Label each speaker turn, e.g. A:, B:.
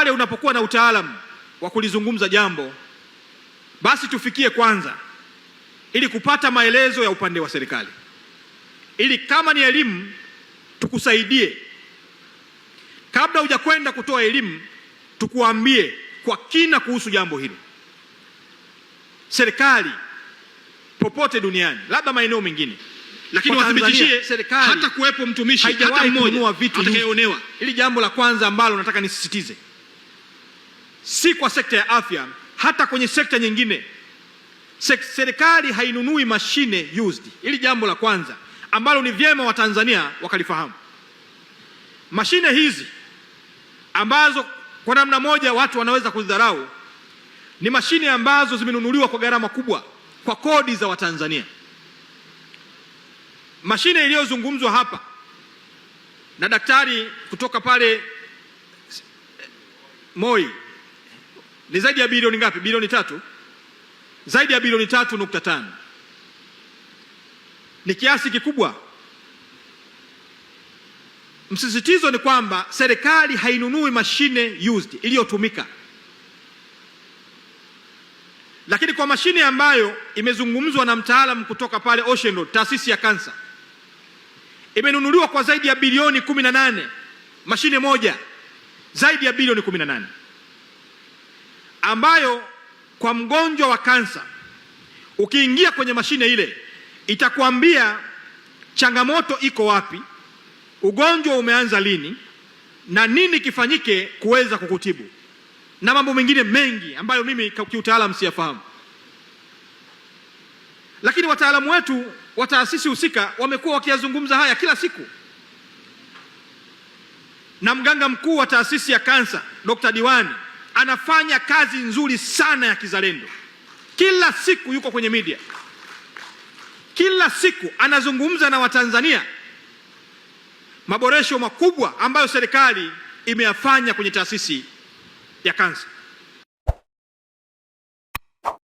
A: pale unapokuwa na utaalamu wa kulizungumza jambo, basi tufikie kwanza ili kupata maelezo ya upande wa serikali, ili kama ni elimu tukusaidie. Kabla hujakwenda kutoa elimu, tukuambie kwa kina kuhusu jambo hilo. Serikali popote duniani, labda maeneo mengine,
B: lakini wathibitishie hata kuwepo mtumishi hata mmoja atakayeonewa.
A: Hili jambo la kwanza ambalo nataka nisisitize, si kwa sekta ya afya, hata kwenye sekta nyingine serikali hainunui mashine used. Hili jambo la kwanza ambalo ni vyema Watanzania wakalifahamu. Mashine hizi ambazo kwa namna moja watu wanaweza kudharau, ni mashine ambazo zimenunuliwa kwa gharama kubwa kwa kodi za Watanzania. Mashine iliyozungumzwa hapa na daktari kutoka pale Moi ni zaidi ya bilioni ngapi? Bilioni 3, zaidi ya bilioni 3.5. Ni kiasi kikubwa. Msisitizo ni kwamba serikali hainunui mashine used iliyotumika, lakini kwa mashine ambayo imezungumzwa na mtaalamu kutoka pale Ocean Road, taasisi ya kansa, imenunuliwa kwa zaidi ya bilioni 18. Mashine moja zaidi ya bilioni 18, ambayo kwa mgonjwa wa kansa ukiingia kwenye mashine ile itakwambia changamoto iko wapi, ugonjwa umeanza lini, na nini kifanyike kuweza kukutibu, na mambo mengine mengi ambayo mimi kiutaalamu siyafahamu. Lakini wataalamu wetu wa taasisi husika wamekuwa wakiyazungumza haya kila siku, na mganga mkuu wa taasisi ya kansa Dr. Diwani anafanya kazi nzuri sana ya kizalendo. Kila siku yuko kwenye media, kila siku anazungumza na Watanzania maboresho makubwa ambayo serikali imeyafanya kwenye taasisi ya kansa.